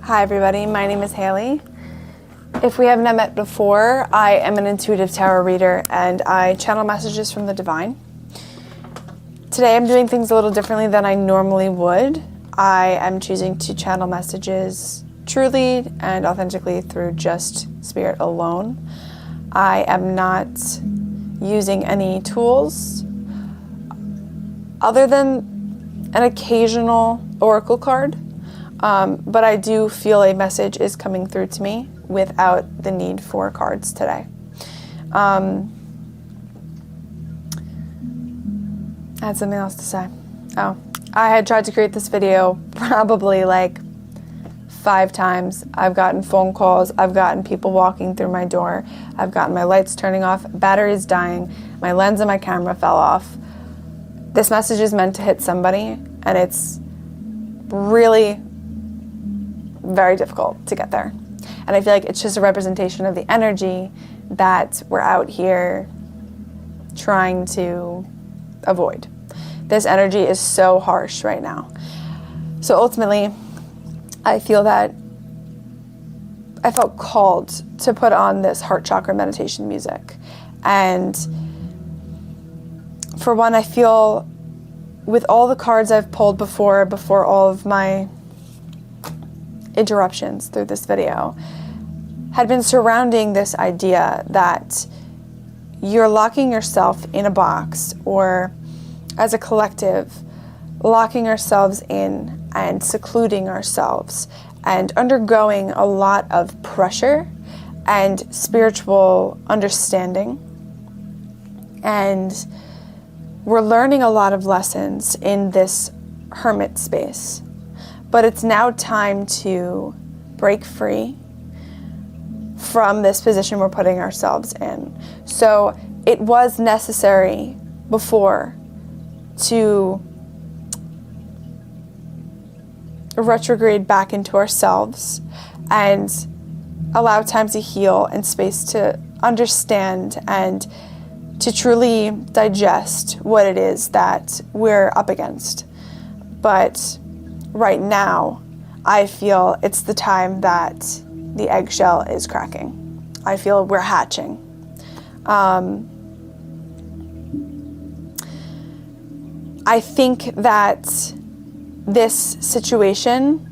Hi everybody, my name is Haley. If we have not met before, I am an intuitive tarot reader and I channel messages from the divine. Today I'm doing things a little differently than I normally would. I am choosing to channel messages truly and authentically through just spirit alone. I am not using any tools other than an occasional oracle card. But I do feel a message is coming through to me without the need for cards today. I had something else to say. I had tried to create this video probably like 5 times. I've gotten phone calls. I've gotten people walking through my door. I've gotten my lights turning off. Battery's dying. My lens and my camera fell off. This message is meant to hit somebody, and it's really very difficult to get there. And I feel like it's just a representation of the energy that we're out here trying to avoid. This energy is so harsh right now. So ultimately, I feel that I felt called to put on this heart chakra meditation music. And for one, I feel with all the cards I've pulled before all of my interruptions through this video, had been surrounding this idea that you're locking yourself in a box, or as a collective, locking ourselves in and secluding ourselves and undergoing a lot of pressure and spiritual understanding. And we're learning a lot of lessons in this hermit space. But it's now time to break free from this position we're putting ourselves in. So it was necessary before to retrograde back into ourselves and allow time to heal and space to understand and to truly digest what it is that we're up against. But right now, I feel it's the time that the eggshell is cracking. I feel we're hatching. I think that this situation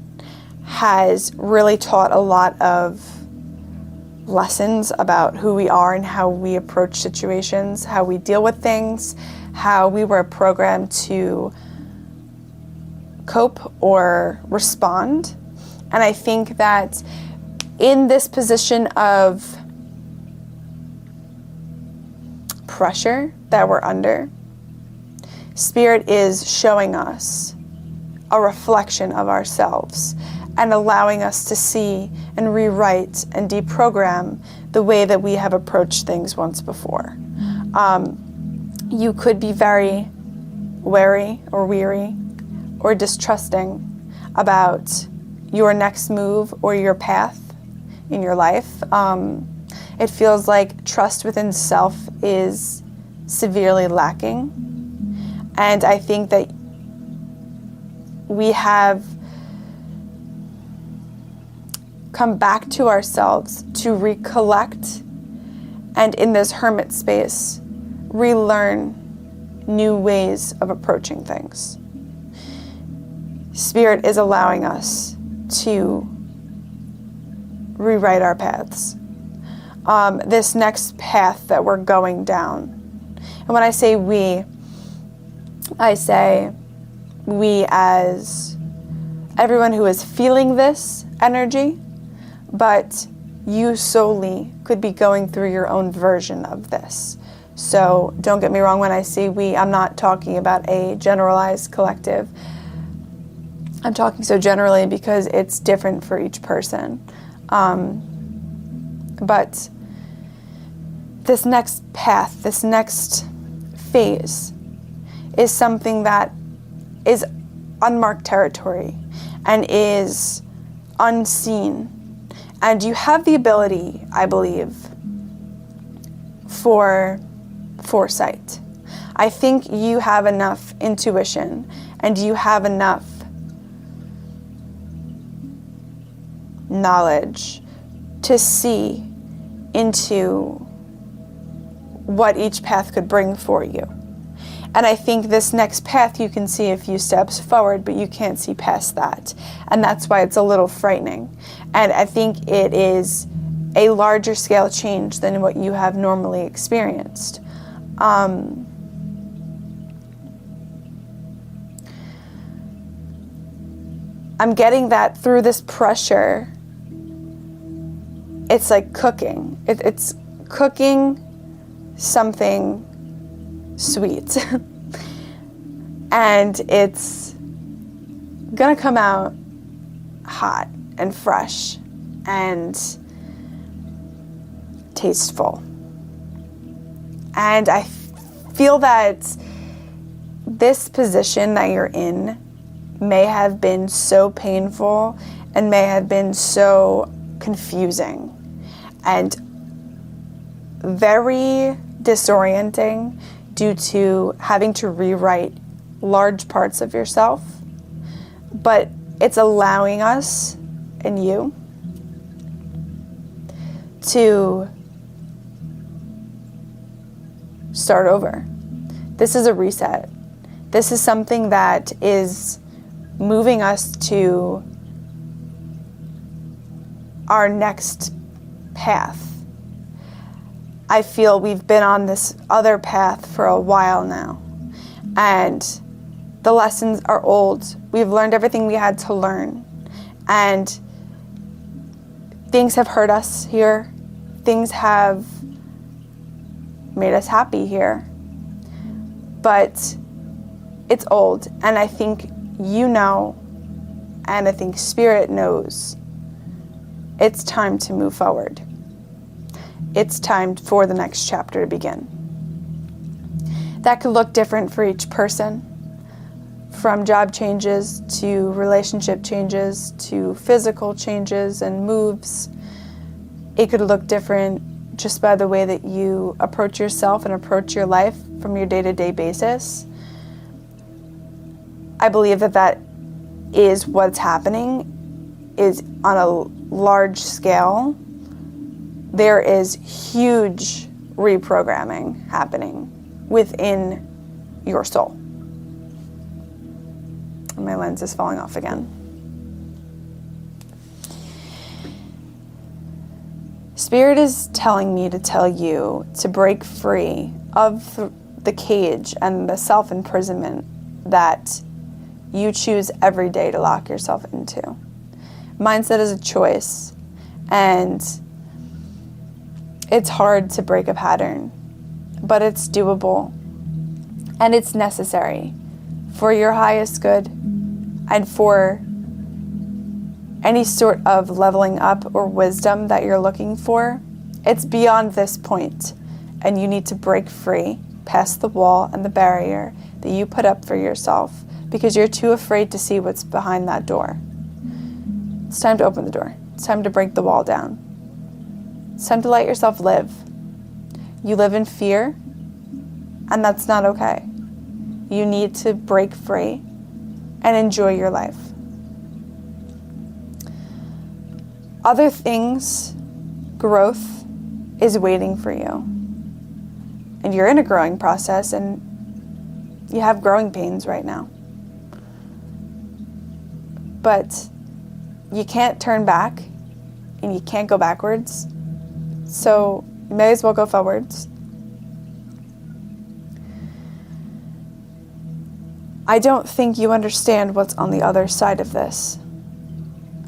has really taught a lot of lessons about who we are and how we approach situations, how we deal with things, how we were programmed to cope or respond. And I think that in this position of pressure that we're under, Spirit is showing us a reflection of ourselves and allowing us to see and rewrite and deprogram the way that we have approached things once before. You could be very wary or weary or distrusting about your next move or your path in your life. It feels like trust within self is severely lacking. And I think that we have come back to ourselves to recollect and in this hermit space, relearn new ways of approaching things. Spirit is allowing us to rewrite our paths. This next path that we're going down. And when I say we, I say we as everyone who is feeling this energy, but you solely could be going through your own version of this. So don't get me wrong, when I say we, I'm not talking about a generalized collective. I'm talking so generally because it's different for each person. But this next path, this next phase is something that is unmarked territory and is unseen. And you have the ability, I believe, for foresight. I think you have enough intuition and you have enough knowledge to see into what each path could bring for you. And I think this next path you can see a few steps forward, but you can't see past that. And that's why it's a little frightening. And I think it is a larger scale change than what you have normally experienced. I'm getting that through this pressure, it's like cooking. It's cooking something sweet. And it's gonna come out hot and fresh and tasteful. And I feel that this position that you're in may have been so painful and may have been so confusing and very disorienting due to having to rewrite large parts of yourself. But it's allowing us and you to start over. This is a reset. This is something that is moving us to our next path. I feel we've been on this other path for a while now, and the lessons are old. We've learned everything we had to learn, and things have hurt us here. Things have made us happy here, but it's old, and I think you know, and I think Spirit knows, it's time to move forward. It's time for the next chapter to begin. That could look different for each person, from job changes to relationship changes to physical changes and moves. It could look different just by the way that you approach yourself and approach your life from your day-to-day basis. I believe that is what's happening, is on a large scale. There is huge reprogramming happening within your soul. And my lens is falling off again. Spirit is telling me to tell you to break free of the cage and the self-imprisonment that you choose every day to lock yourself into. Mindset is a choice, and it's hard to break a pattern, but it's doable, and it's necessary for your highest good and for any sort of leveling up or wisdom that you're looking for. It's beyond this point, and you need to break free past the wall and the barrier that you put up for yourself because you're too afraid to see what's behind that door. It's time to open the door. It's time to break the wall down. It's time to let yourself live. You live in fear, and that's not okay. You need to break free and enjoy your life. Other things, growth, is waiting for you. And you're in a growing process, and you have growing pains right now. But you can't turn back, and you can't go backwards. So you may as well go forwards. I don't think you understand what's on the other side of this.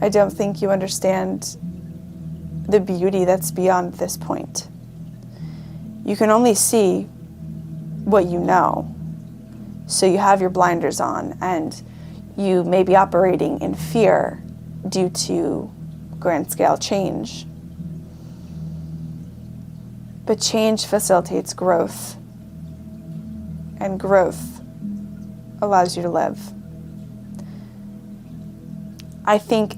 I don't think you understand the beauty that's beyond this point. You can only see what you know. So you have your blinders on, and you may be operating in fear due to grand scale change. But change facilitates growth, and growth allows you to live. I think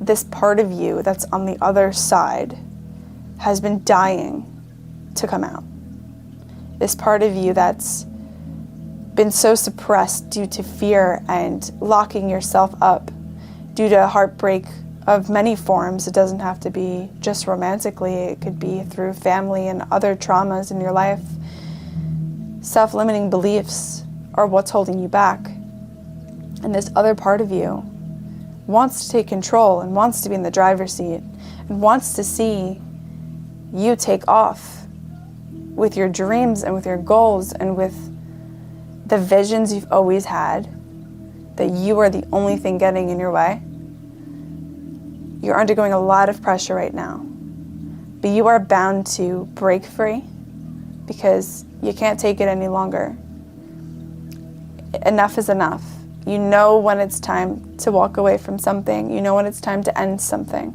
this part of you that's on the other side has been dying to come out. This part of you that's been so suppressed due to fear and locking yourself up due to heartbreak of many forms. It doesn't have to be just romantically. It could be through family and other traumas in your life. Self-limiting beliefs are what's holding you back. And this other part of you wants to take control and wants to be in the driver's seat and wants to see you take off with your dreams and with your goals and with the visions you've always had, that you are the only thing getting in your way. You're undergoing a lot of pressure right now, but you are bound to break free because you can't take it any longer. Enough is enough. You know when it's time to walk away from something. You know when it's time to end something.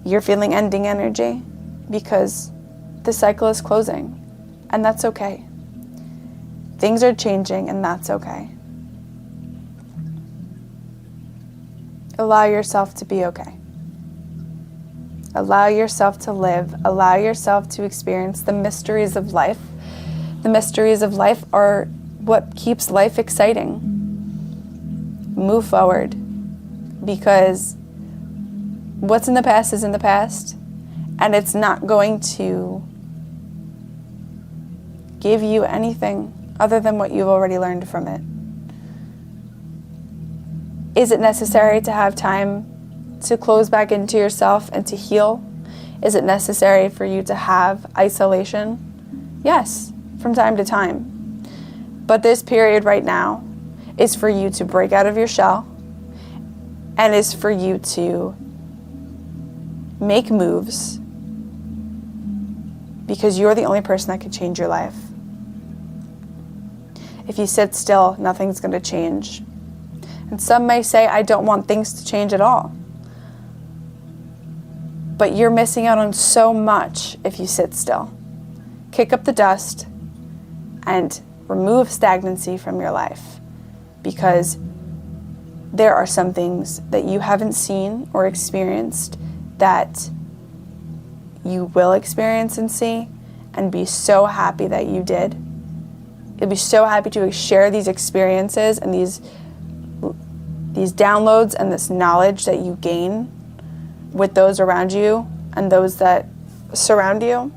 You're feeling ending energy because the cycle is closing, and that's okay. Things are changing, and that's okay. Allow yourself to be okay. Allow yourself to live. Allow yourself to experience the mysteries of life. The mysteries of life are what keeps life exciting. Move forward, because what's in the past is in the past, and it's not going to give you anything other than what you've already learned from it. Is it necessary to have time to close back into yourself and to heal? Is it necessary for you to have isolation? Yes, from time to time. But this period right now is for you to break out of your shell, and is for you to make moves, because you're the only person that can change your life. If you sit still, nothing's going to change. And some may say, I don't want things to change at all. But you're missing out on so much if you sit still. Kick up the dust and remove stagnancy from your life, because there are some things that you haven't seen or experienced that you will experience and see, and be so happy that you did. You'll be so happy to share these experiences and these downloads and this knowledge that you gain with those around you and those that surround you,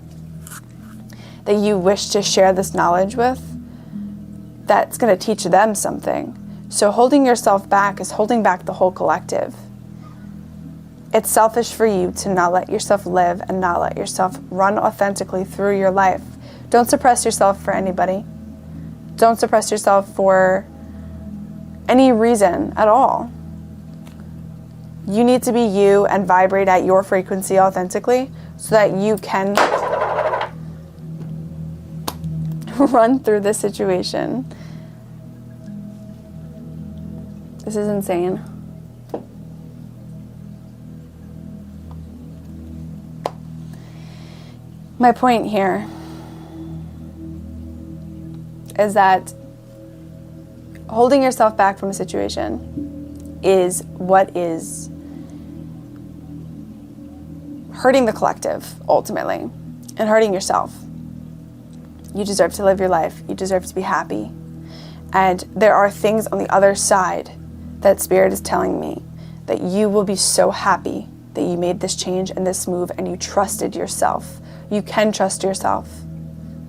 that you wish to share this knowledge with, that's going to teach them something. So holding yourself back is holding back the whole collective. It's selfish for you to not let yourself live and not let yourself run authentically through your life. Don't suppress yourself for anybody. Don't suppress yourself for any reason at all. You need to be you and vibrate at your frequency authentically so that you can run through this situation. This is insane. My point here is that holding yourself back from a situation is what is hurting the collective, ultimately, and hurting yourself. You deserve to live your life. You deserve to be happy. And there are things on the other side that Spirit is telling me that you will be so happy that you made this change and this move and you trusted yourself. You can trust yourself.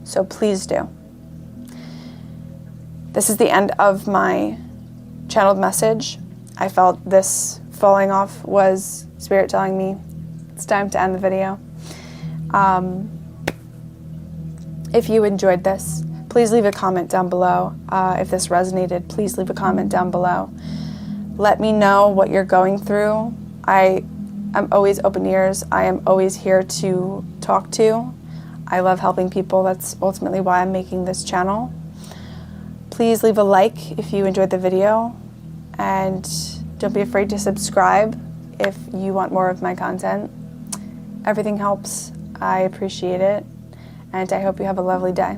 So please do. This is the end of my channeled message. I felt this falling off was Spirit telling me it's time to end the video. If you enjoyed this, please leave a comment down below. If this resonated, please leave a comment down below. Let me know what you're going through. I'm always open ears. I am always here to talk to. I love helping people. That's ultimately why I'm making this channel. Please leave a like if you enjoyed the video, and don't be afraid to subscribe if you want more of my content. Everything helps. I appreciate it, and I hope you have a lovely day.